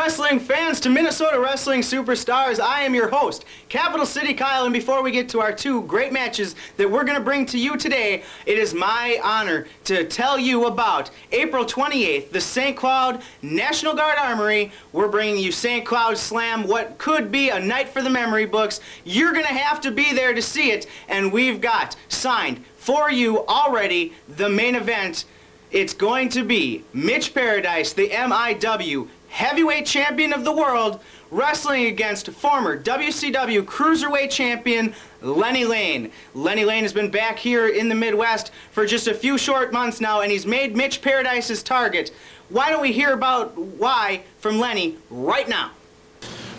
wrestling fans to Minnesota Wrestling Superstars. I am your host, Capital City Kyle, and before we get to our two great matches that we're going to bring to you today, it is my honor to tell you about April 28th, the St. Cloud National Guard Armory. We're bringing you St. Cloud Slam, what could be a night for the memory books. You're going to have to be there to see it, and we've got signed for you already the main event. It's going to be Mitch Paradise, the MIW Heavyweight Champion of the World, wrestling against former WCW Cruiserweight Champion Lenny Lane. Lenny Lane has been back here in the Midwest for just a few short months now, and he's made Mitch Paradise his target. Why don't we hear about why from Lenny right now?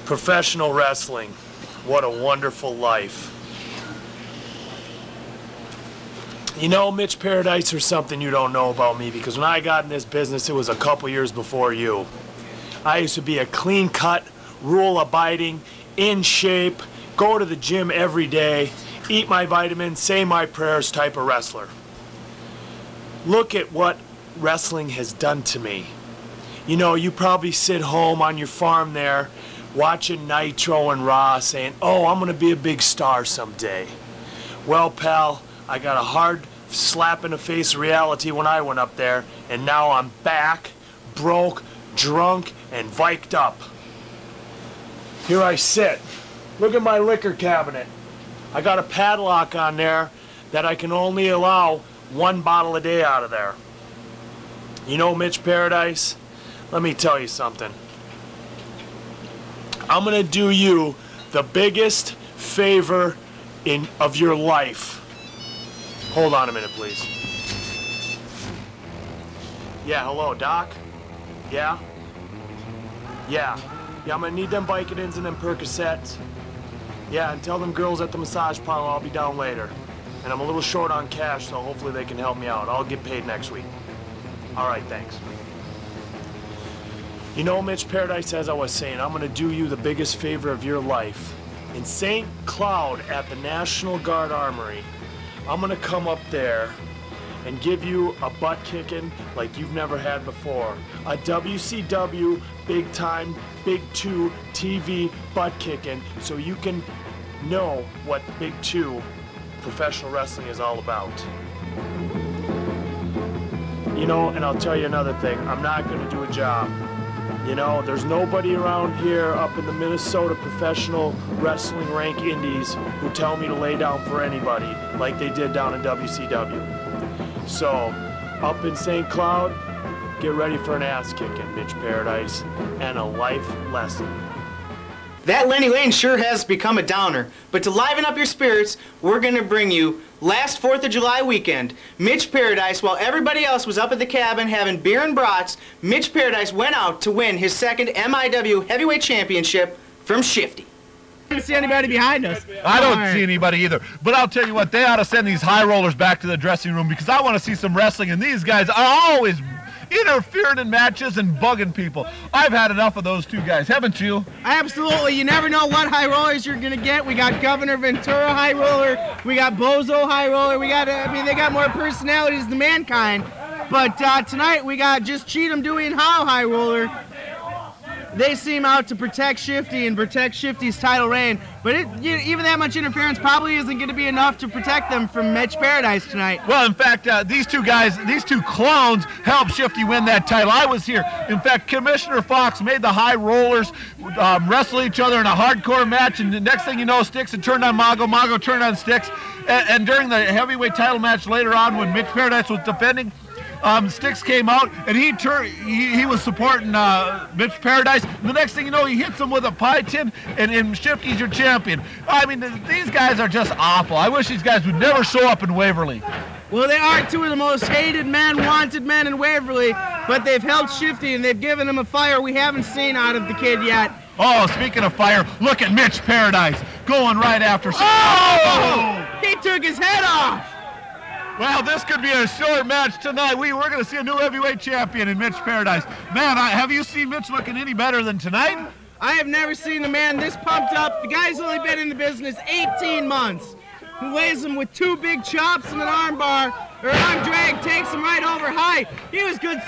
Professional wrestling, what a wonderful life. You know, Mitch Paradise, there's something you don't know about me, because when I got in this business, it was a couple years before you. I used to be a clean-cut, rule-abiding, in shape, go to the gym every day, eat my vitamins, say my prayers type of wrestler. Look at what wrestling has done to me. You know, you probably sit home on your farm there, watching Nitro and Raw, saying, oh, I'm going to be a big star someday. Well, pal, I got a hard slap in the face of reality when I went up there, and now I'm back, broke, drunk, and viked up. Here I sit. Look at my liquor cabinet. I got a padlock on there that I can only allow one bottle a day out of there. You know, Mitch Paradise, let me tell you something. I'm gonna do you the biggest favor of your life. Hold on a minute, please. Yeah, hello, Doc? Yeah? Yeah, I'm gonna need them Vicodins and them Percocets. Yeah, and tell them girls at the massage parlor I'll be down later. And I'm a little short on cash, so hopefully they can help me out. I'll get paid next week. All right, thanks. You know, Mitch Paradise, as I was saying, I'm gonna do you the biggest favor of your life. In St. Cloud at the National Guard Armory, I'm gonna come up there and give you a butt kicking like you've never had before. A WCW big time, big two TV butt kicking, so you can know what big two professional wrestling is all about. You know, and I'll tell you another thing, I'm not gonna do a job. You know, there's nobody around here up in the Minnesota professional wrestling rank indies who tell me to lay down for anybody like they did down in WCW. So, up in St. Cloud, get ready for an ass kicking, Mitch Paradise, and a life lesson. That Lenny Lane sure has become a downer, but to liven up your spirits, we're going to bring you last 4th of July weekend. Mitch Paradise, while everybody else was up at the cabin having beer and brats, Mitch Paradise went out to win his second MIW Heavyweight Championship from Shifty. I don't see anybody behind us. I don't see anybody either. But I'll tell you what, they ought to send these high rollers back to the dressing room, because I want to see some wrestling, and these guys are always interfering in matches and bugging people. I've had enough of those two guys, haven't you? Absolutely. You never know what high rollers you're going to get. We got Governor Ventura high roller. We got Bozo high roller. We got, I mean, they got more personalities than Mankind. But tonight we got just Cheatham, Dewey, and Howe high roller. They seem out to protect Shifty and protect Shifty's title reign, but even that much interference probably isn't going to be enough to protect them from Mitch Paradise tonight. Well, in fact, these two guys, these two clowns, helped Shifty win that title. I was here. In fact, Commissioner Fox made the high rollers wrestle each other in a hardcore match, and the next thing you know, Styx had turned on Mago, Mago turned on Styx, and during the heavyweight title match later on when Mitch Paradise was defending, Styx came out, and he was supporting Mitch Paradise. And the next thing you know, he hits him with a pie tin, and Shifty's your champion. I mean, these guys are just awful. I wish these guys would never show up in Waverly. Well, they are two of the most hated men, wanted men in Waverly, but they've held Shifty, and they've given him a fire we haven't seen out of the kid yet. Oh, speaking of fire, look at Mitch Paradise going right after. Oh! He took his head off! Well, this could be a short match tonight. We're going to see a new heavyweight champion in Mitch Paradise. Man, have you seen Mitch looking any better than tonight? I have never seen a man this pumped up. The guy's only been in the business 18 months. He lays him with two big chops and an arm bar, or arm drag, takes him right over high. He was good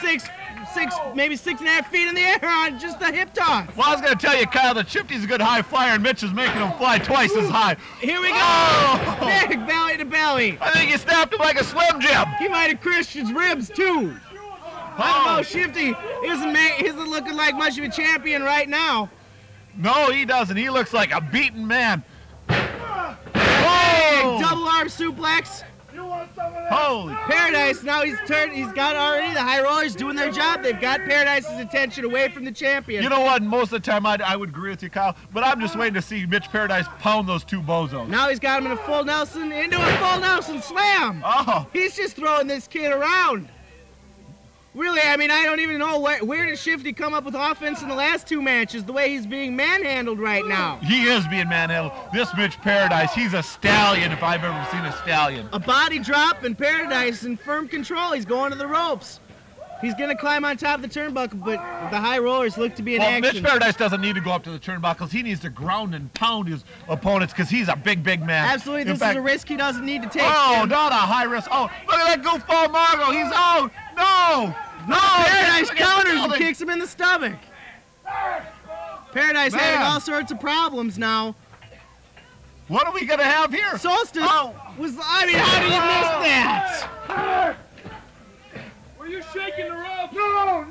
maybe 6.5 feet in the air on just a hip toss. Well, I was going to tell you, Kyle, that Shifty's a good high flyer, and Mitch is making him fly twice as high. Here we go. Oh! Big belly to belly. I think he snapped him like a Slim Jim. He might have crushed his ribs too. I don't know. Shifty isn't looking like much of a champion right now. No, he doesn't. He looks like a beaten man. Big double arm suplex. Holy. Paradise, now he's got already the high rollers doing their job. They've got Paradise's attention away from the champion. You know what? Most of the time I would agree with you, Kyle, but I'm just waiting to see Mitch Paradise pound those two bozos. Now he's got him in a full Nelson, into a full Nelson slam. Oh. He's just throwing this kid around. Really, I mean, I don't even know where did Shifty come up with offense in the last two matches, the way he's being manhandled right now. He is being manhandled. This Mitch Paradise, he's a stallion if I've ever seen a stallion. A body drop and Paradise in firm control. He's going to the ropes. He's going to climb on top of the turnbuckle, but the high rollers look to be in action. Mitch Paradise doesn't need to go up to the turnbuckles. He needs to ground and pound his opponents because he's a big, big man. Absolutely. This is a risk he doesn't need to take. Oh, Jim. not a high risk. Oh, look at that goofball Margo. He's out. No. No, Paradise counters and kicks him in the stomach. Paradise having all sorts of problems now. What are we going to have here? Solstice was, I mean, how did he miss that? Were you shaking the rope?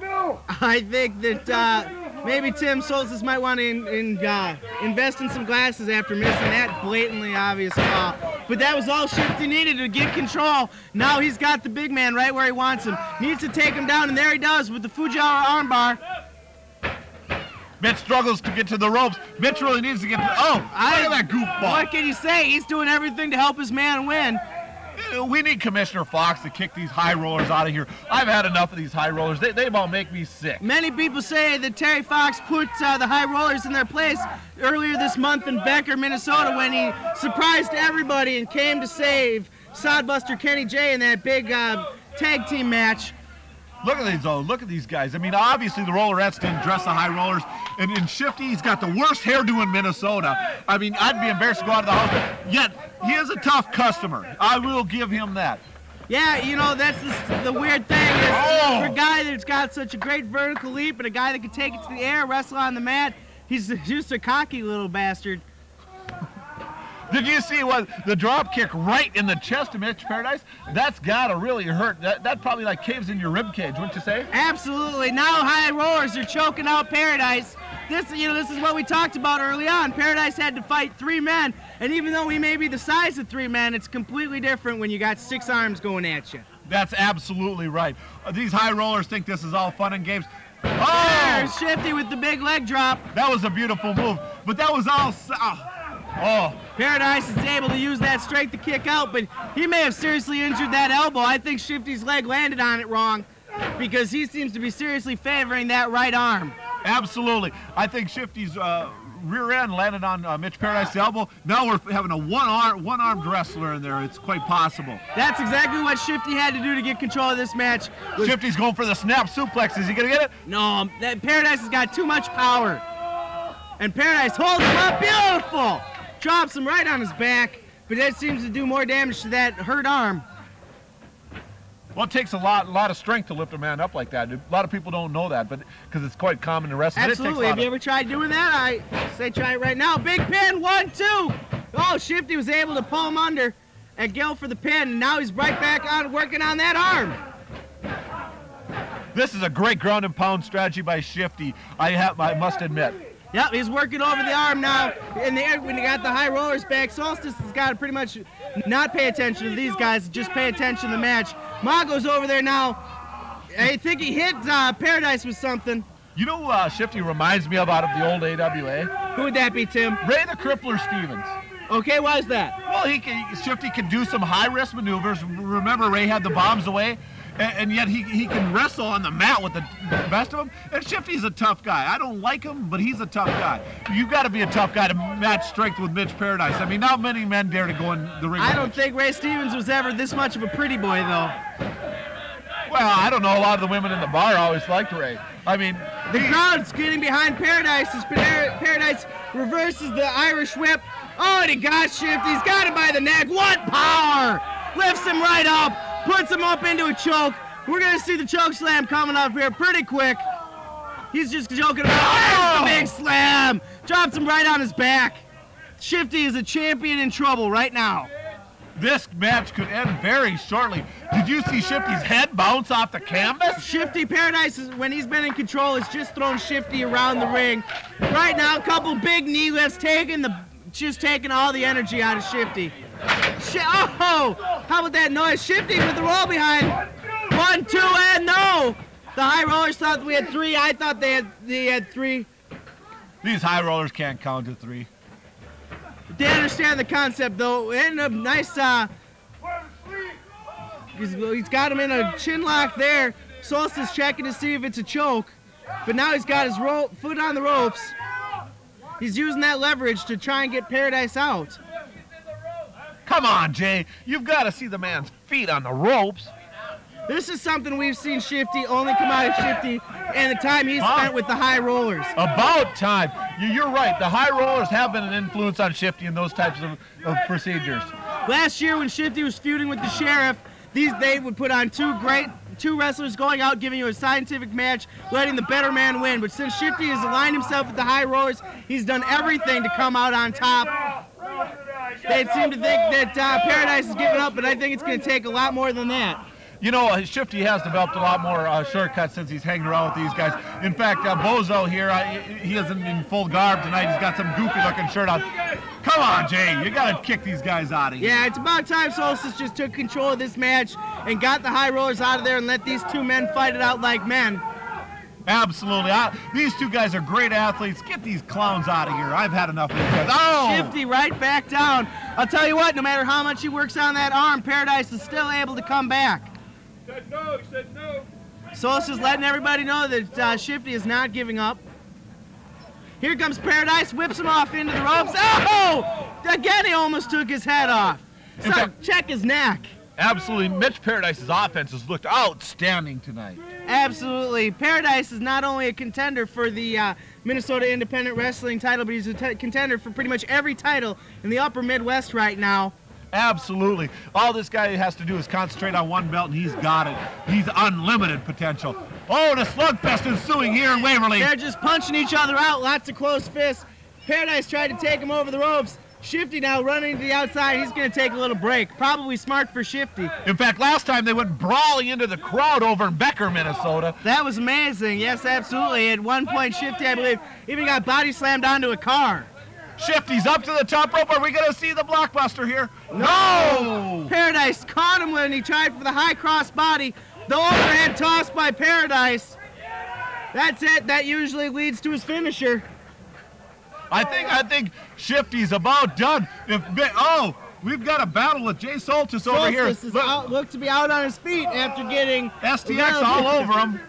No. I think that maybe Tim Solstice might want to invest in some glasses after missing that blatantly obvious call. But that was all Shifty needed to get control. Now he's got the big man right where he wants him. Needs to take him down, and there he does with the Fujiwara armbar. Mitch struggles to get to the ropes. Mitch really needs to get to... Oh, look at that goofball. What can you say? He's doing everything to help his man win. We need Commissioner Fox to kick these high rollers out of here. I've had enough of these high rollers. They about make me sick. Many people say that Terry Fox put the high rollers in their place earlier this month in Becker, Minnesota, when he surprised everybody and came to save Sodbuster Kenny J in that big tag team match. Look at these, though. Look at these guys. I mean, obviously the Rollerettes didn't dress the high rollers. And in Shifty, he's got the worst hairdo in Minnesota. I mean, I'd be embarrassed to go out of the house. Yet, he is a tough customer. I will give him that. Yeah, you know, that's the weird thing is for a guy that's got such a great vertical leap and a guy that can take it to the air, wrestle on the mat, he's just a cocky little bastard. Did you see what the drop kick right in the chest of Mitch Paradise? That's gotta really hurt. That probably like caves in your rib cage, wouldn't you say? Absolutely. Now high rollers are choking out Paradise. This is what we talked about early on. Paradise had to fight 3 men, and even though he may be the size of 3 men, it's completely different when you got 6 arms going at you. That's absolutely right. These high rollers think this is all fun and games. Oh! There's Shifty with the big leg drop. That was a beautiful move, but that was all... Paradise is able to use that strength to kick out, but he may have seriously injured that elbow. I think Shifty's leg landed on it wrong because he seems to be seriously favoring that right arm. Absolutely. I think Shifty's rear end landed on Mitch Paradise's elbow. Now we're having a one-armed wrestler in there. It's quite possible. That's exactly what Shifty had to do to get control of this match. Shifty's going for the snap suplex. Is he going to get it? No, Paradise has got too much power. And Paradise holds him up. Beautiful. Drops him right on his back, but that seems to do more damage to that hurt arm. Well, it takes a lot of strength to lift a man up like that. A lot of people don't know that, but because it's quite common in wrestling. Absolutely. Have you ever tried doing that? I say try it right now. Big pin, 1, 2. Oh, Shifty was able to pull him under and go for the pin, and now he's right back on working on that arm. This is a great ground and pound strategy by Shifty, I must admit. Yep, he's working over the arm now. In the air, when he got the high rollers back, Solstice has got to pretty much not pay attention to these guys, just pay attention to the match. Mago's over there now. I think he hit Paradise with something. You know who Shifty reminds me of out of the old AWA? Who would that be, Tim? Ray the Crippler Stevens. Okay, why is that? Well, Shifty can do some high-risk maneuvers. Remember, Ray had the bombs away? And yet he can wrestle on the mat with the best of them. And Shifty's a tough guy. I don't like him, but he's a tough guy. You've got to be a tough guy to match strength with Mitch Paradise. I mean, not many men dare to go in the ring. I don't think Ray Stevens was ever this much of a pretty boy, though. Well, I don't know. A lot of the women in the bar always liked Ray. I mean... The crowd's getting behind Paradise as Paradise reverses the Irish whip. Oh, and he got Shifty. He's got him by the neck. What power! Lifts him right up. Puts him up into a choke. We're going to see the choke slam coming up here pretty quick. He's just joking about the big slam. Drops him right on his back. Shifty is a champion in trouble right now. This match could end very shortly. Did you see Shifty's head bounce off the canvas? Shifty Paradise, when he's been in control, has just thrown Shifty around the ring. Right now, a couple big knee lifts, just taking all the energy out of Shifty. Oh, how about that noise? Shifty with the roll behind. 1, 2, and no. The High Rollers thought we had 3. I thought they had 3. These High Rollers can't count to 3. They understand the concept, though. And a nice, he's got him in a chin lock there. Solstice checking to see if it's a choke. But now he's got his foot on the ropes. He's using that leverage to try and get Paradise out. Come on, Jay. You've got to see the man's feet on the ropes. This is something we've seen Shifty only come out of Shifty and the time he's spent with the High Rollers. About time. You're right. The High Rollers have been an influence on Shifty in those types of procedures. Last year when Shifty was feuding with the Sheriff, they would put on two wrestlers going out, giving you a scientific match, letting the better man win. But since Shifty has aligned himself with the High Rollers, he's done everything to come out on top. They seem to think that Paradise is giving up, but I think it's going to take a lot more than that. You know, Shifty has developed a lot more shortcuts since he's hanging around with these guys. In fact, Bozo here, he isn't in full garb tonight. He's got some goofy-looking shirt on. Come on, Jay. You got to kick these guys out of here. Yeah, it's about time Solstice just took control of this match and got the High Rollers out of there and let these two men fight it out like men. Absolutely. These two guys are great athletes. Get these clowns out of here. I've had enough of these guys. Oh! Shifty right back down. I'll tell you what, no matter how much he works on that arm, Paradise is still able to come back. Said no, he said no. Solstice letting everybody know that Shifty is not giving up. Here comes Paradise, whips him off into the ropes. Oh! Again, he almost took his head off. So, check his neck. Absolutely. Mitch Paradise's offense has looked outstanding tonight. Absolutely. Paradise is not only a contender for the Minnesota Independent Wrestling title, but he's a contender for pretty much every title in the upper Midwest right now. Absolutely. All this guy has to do is concentrate on one belt, and he's got it. He's unlimited potential. Oh, the slugfest ensuing here in Waverly. They're just punching each other out. Lots of close fists. Paradise tried to take him over the ropes. Shifty now running to the outside. He's going to take a little break. Probably smart for Shifty. In fact, last time they went brawling into the crowd over in Becker, Minnesota. That was amazing. Yes, absolutely. At one point, Shifty, I believe, even got body slammed onto a car. Shifty's up to the top rope. Are we going to see the blockbuster here? No! Paradise caught him when he tried for the high cross body. The overhead toss by Paradise. That's it. That usually leads to his finisher. I think Shifty's about done. We've got a battle with Jay Soltis over here. Looks to be out on his feet after getting STX all over him.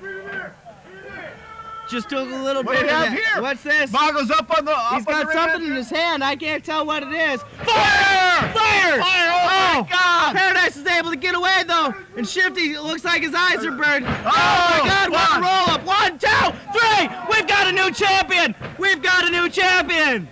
Just took a little What bit do we of have that. here? What's this? Mago's up on the. He's got something in his hand. I can't tell what it is. Fire! Fire! Fire! Oh my God! Paradise is able to get away though, and Shifty, it looks like his eyes are burned. Oh my God! What a roll up! 1, 2, 3! We've got a new champion! We've got a new champion!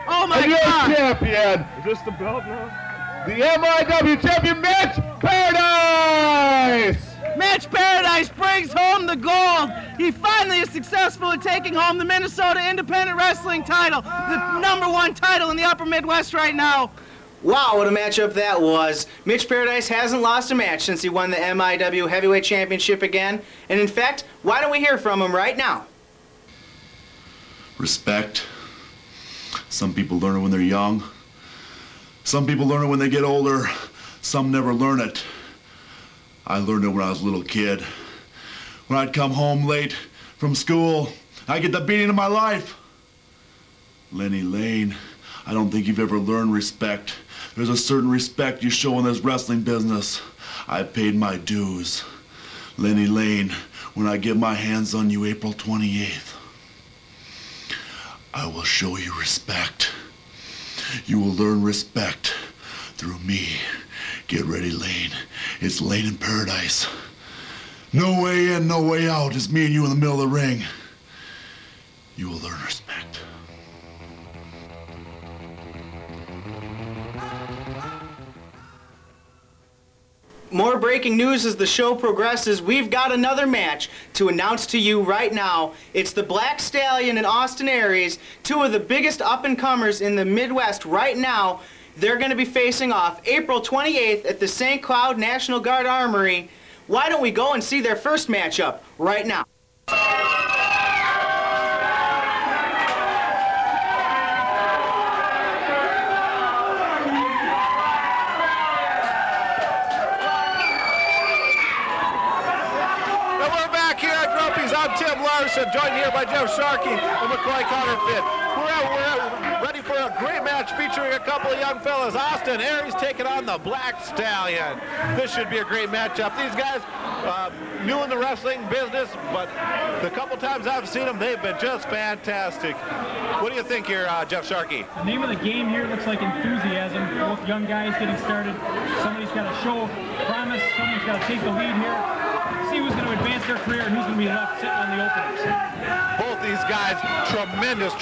Oh my God! Champion. Is this the belt now? The MIW champion, Mitch Paradise! Mitch Paradise brings home the gold. He finally is successful at taking home the Minnesota Independent Wrestling title, the #1 title in the upper Midwest right now. Wow, what a matchup that was. Mitch Paradise hasn't lost a match since he won the MIW Heavyweight Championship again. And in fact, why don't we hear from him right now? Respect. Some people learn it when they're young. Some people learn it when they get older. Some never learn it. I learned it when I was a little kid. When I'd come home late from school, I'd get the beating of my life. Lenny Lane, I don't think you've ever learned respect. There's a certain respect you show in this wrestling business. I paid my dues. Lenny Lane, when I get my hands on you April 28th, I will show you respect. You will learn respect through me. Get ready, Lane. It's Lane in Paradise. No way in, no way out. It's me and you in the middle of the ring. You will learn respect. More breaking news as the show progresses. We've got another match to announce to you right now. It's the Black Stallion and Austin Aries, two of the biggest up-and-comers in the Midwest right now. They're going to be facing off April 28th at the St. Cloud National Guard Armory. Why don't we go and see their first matchup right now? I'm Tim Larson, joined here by Jeff Sharkey and McCoy Counterfeit. We're ready for a great match featuring a couple of young fellas. Austin Aries taking on the Black Stallion. This should be a great matchup. These guys, new in the wrestling business, but the couple times I've seen them, they've been just fantastic. What do you think here, Jeff Sharkey? The name of the game here looks like enthusiasm. Both young guys getting started. Somebody's got to show promise. Somebody's got to take the lead here. See who's going to advance their career and who's going to be left sitting on the openers. Both these guys, tremendous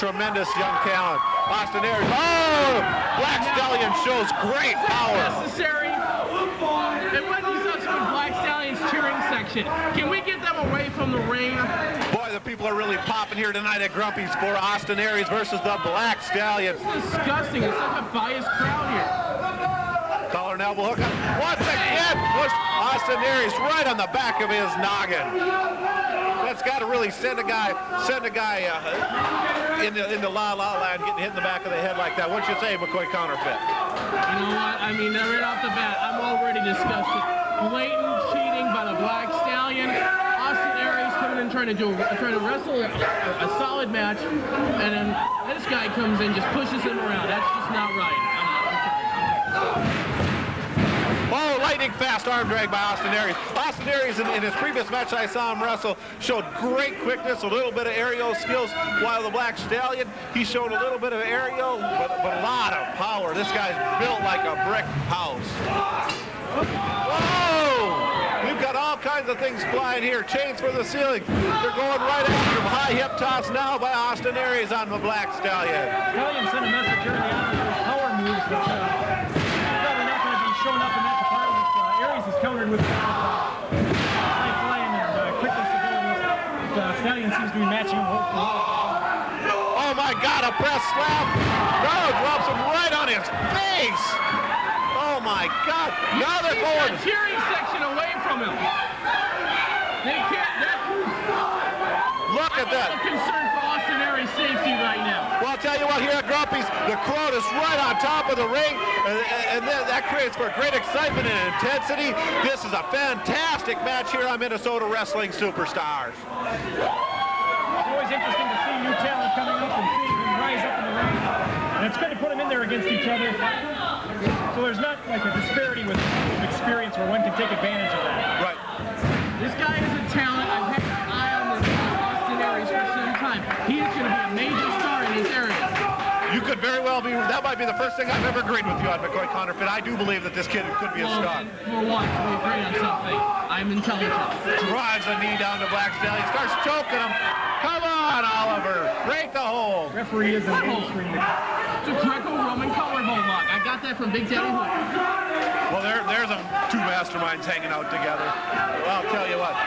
young talent. Austin Aries, oh! Black Stallion shows great power. Necessary. And when these are some Black Stallion's cheering section, can we get them away from the ring? Boy, the people are really popping here tonight at Grumpy's for Austin Aries versus the Black Stallion. It's disgusting. It's such a biased crowd here. Collar and elbow hook. Once again, push Austin Aries right on the back of his noggin. That's got to really send a guy into la-la land, getting hit in the back of the head like that. What you say, McCoy Counterfeit? You know what? I mean, right off the bat, I'm already disgusted. Blatant cheating by the Black Stallion. Austin Aries coming in trying to wrestle a solid match, and then this guy comes in, just pushes him around. That's just not right. Oh, lightning fast arm drag by Austin Aries. Austin Aries, in his previous match I saw him wrestle, showed great quickness, a little bit of aerial skills, while the Black Stallion, he showed a little bit of aerial, but a lot of power. This guy's built like a brick house. Whoa! We've got all kinds of things flying here. Chains for the ceiling. They're going right after him. High hip toss now by Austin Aries on the Black Stallion. Stallion sent a message early on with his power moves that probably not going to be showing up in that department. Aries is countered with high flying and quickness abilities. Stallion seems to be matching him hope for hope. Oh my God, a press slap. No, drops him right on his face. Oh my God, now they're going. The cheering section away from him. They can't. Look at that. I'm concerned for Austin Aries' safety right now. Well, I'll tell you what, here at Grumpy's, the crowd is right on top of the ring, and that creates for great excitement and intensity. This is a fantastic match here on Minnesota Wrestling Superstars. It's always interesting to see new talent coming up and seeing them rise up in the ring. And it's good to put them in there against each other. So there's not like a disparity with experience where one can take advantage of that. Right. This guy is a talent. I've had an eye on this Austin Aries for some time. He is going to be a major star in this area. You could very well be. That might be the first thing I've ever agreed with you on, McCoy Counterfeit. I do believe that this kid could be a star. For once, we agree on something. I'm intelligent. Drives a knee down to Black Stallion. Starts choking him. Come on, Oliver. Break the hold. Referee is in mainstream. It's a Greco-Roman collarbone lock. I got that from Big Daddy Hook. Well, there's two masterminds hanging out together. Well, I'll tell you what.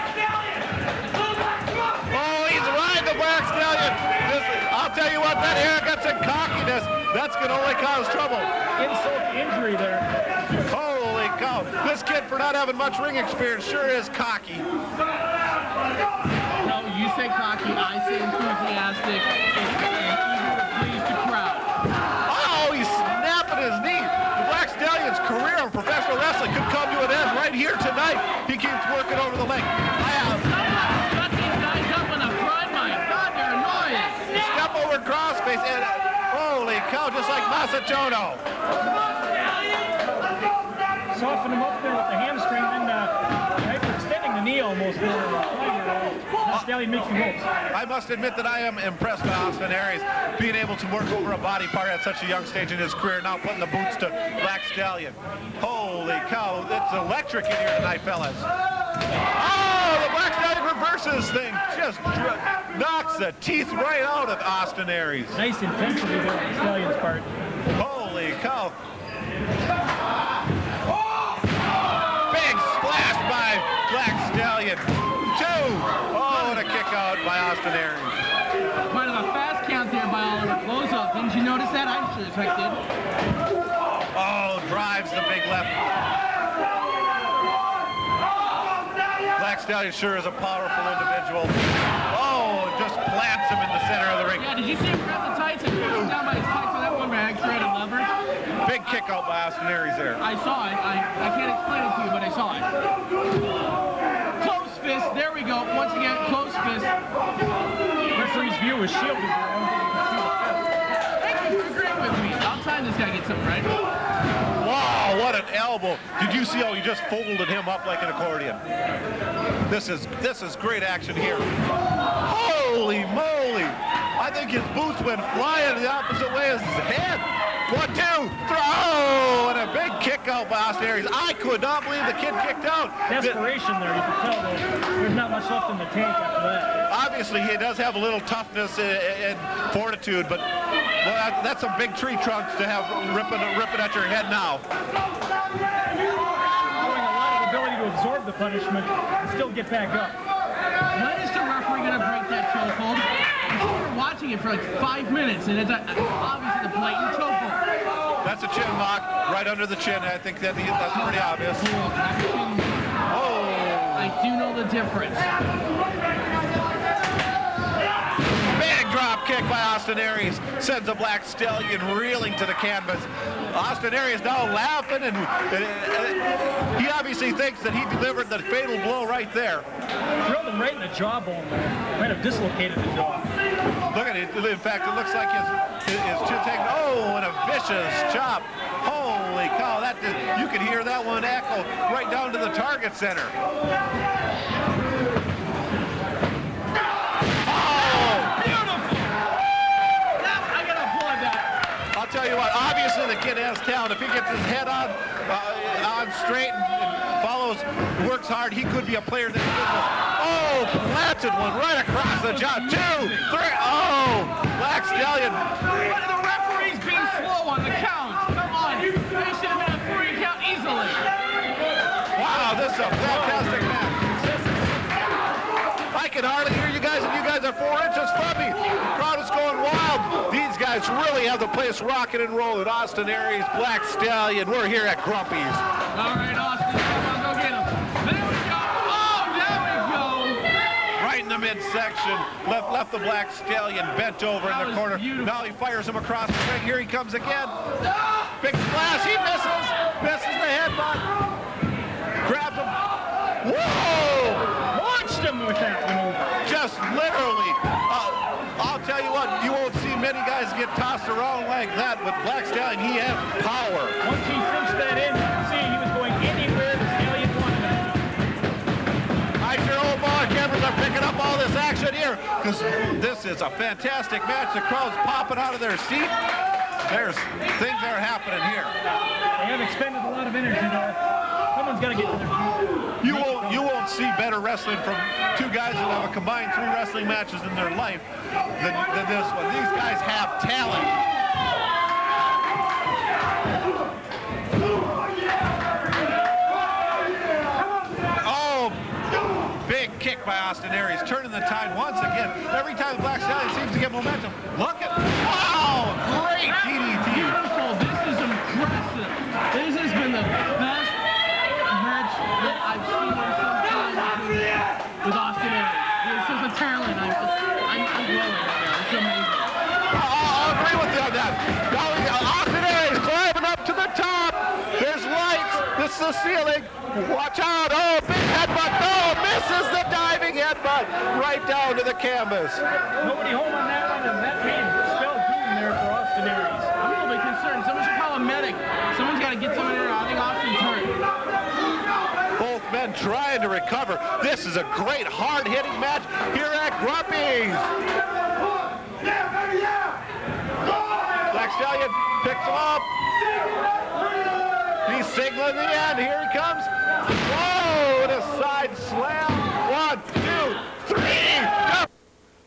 Oh, he's riding the Black Stallion. I'll tell you what, that arrogance and cockiness, that's going to only cause trouble. Insult to injury there. Holy cow. This kid, for not having much ring experience, sure is cocky. No, you say cocky, I say enthusiastic, and eager to please the crowd. Oh, he's snapping his knee. The Black Stallion's career in professional wrestling could come to an end right here tonight. He keeps working over the leg. Shut these guys up in the front, my God, they're annoying. Step over crossface, and holy cow, just like Masachono. Soften him up there with the hamstring, and hyperextending the knee almost there. Stallion makes the moves. I must admit that I am impressed by Austin Aries being able to work over a body part at such a young stage in his career, now putting the boots to Black Stallion. Holy cow, it's electric in here tonight, fellas. Oh, the Black Stallion reverses thing, just knocks the teeth right out of Austin Aries. Nice intensity there on the Stallion's part. Holy cow. Big split. Stallion. 2. Oh, and a kick out by Austin Aries. Quite of a fast count there by Oliver Close-Up. Didn't you notice that? I'm sure I did. Oh, drives the big left. Black Stallion sure is a powerful individual. Oh, just plants him in the center of the ring. Yeah, did you see him grab the tights and push him down by his tights with that one bag, shredded lever? Big kick out by Austin Aries there. I saw it. I can't explain it to you, but I saw it. Close fist. There we go. Once again, close fist. Referee's view is shielded there. I don't think you can see the fist. Thank you for agreeing with me. I'm telling this guy get something right. Wow, what an elbow. Did you see how he just folded him up like an accordion? This is great action here. Holy moly! I think his boots went flying the opposite way as his head. 1, 2, throw! And a big kick out by Austin Aries. I could not believe the kid kicked out. Desperation there, you can tell though. There's not much left in the tank after that. Obviously, he does have a little toughness and fortitude, but well, that's some big tree trunks to have ripping at your head now. Showing a lot of ability to absorb the punishment and still get back up. When is the referee going to break that chokehold? We're watching it for like 5 minutes, and it's obviously the blatant chokehold. That's a chin lock right under the chin. I think that's pretty obvious. Oh! I do know the difference. Big drop kick by Austin Aries sends a Black Stallion reeling to the canvas. Austin Aries now laughing, and he obviously thinks that he delivered the fatal blow right there. Drilled him right in the jawbone there. Might have dislocated the jaw. Look at it. In fact, it looks like his chin taken. Oh, and a vicious chop. Holy cow! You could hear that one echo right down to the target center. I'll tell you what, obviously the kid has talent. If he gets his head on straight and follows, works hard, he could be a player in this business. Oh, planted one right across the jaw. 2, 3, oh, Black Stallion. The referee's being slow on the count. Come on, they should have been a 3 count easily. Wow, this is a fantastic match. I can hardly hear you guys, and you guys are 4 inches from me. The crowd is going wild. These guys really have the place rocking and rolling. Austin Aries, Black Stallion. We're here at Grumpy's. All right, Austin, come on, go get him. There we go. Oh, there we go. Right in the midsection. Left the Black Stallion bent over in the corner. Beautiful. Now he fires him across the ring. Here he comes again. Big splash. He misses. Misses the headbutt. Grabs him. Whoa! Launched him with that maneuver. Just literally. I'll tell you what, you won't see many guys get tossed around like that, but Black Stallion, he has power. Once he cinched that in, you can see he was going anywhere the Stallion wanted him. I sure hope all our cameras are picking up all this action here, because this is a fantastic match. The crowd's popping out of their seat. There's things that are happening here. They have expended a lot of energy, though. Someone's got to get to their feet. You won't see better wrestling from 2 guys that have a combined 3 wrestling matches in their life than this one. These guys have talent. Oh, big kick by Austin Aries, turning the tide once again. Every time the Black Stallion seems to get momentum. Look at, wow, great DDT. Beautiful. This is impressive. This has been the best match that I've seen in some time with Austin Aries. This is a talent. I'm glowing right now. It's amazing. I'll agree with you on that. Austin Aries climbing up to the top. There's lights. This is the ceiling. Watch out. Oh, big headbutt. Oh, misses the diving headbutt right down to the canvas. Nobody home on that one, and that may spell doom there for Austin Aries. I'm a little bit concerned. Someone should call a medic. Someone's got to get someone in there. I think Austin's hurt. Both men trying to recover. This is a great hard-hitting match here at Grumpy's. Black Stallion picks him up. He's signaling the end. Here he comes. Whoa, and a side slam. 1, 2, 3. Go.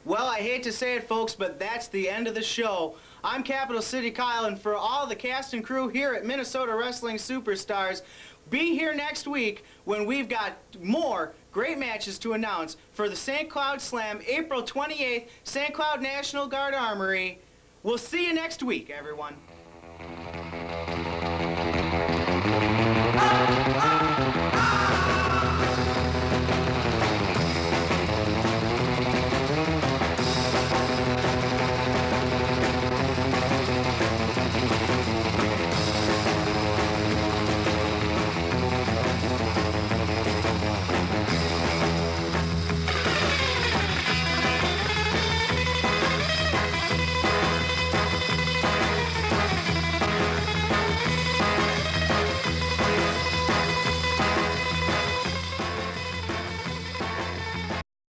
Well, I hate to say it, folks, but that's the end of the show. I'm Capital City Kyle, and for all the cast and crew here at Minnesota Wrestling Superstars, be here next week when we've got more great matches to announce for the St. Cloud Slam, April 28th, St. Cloud National Guard Armory. We'll see you next week, everyone.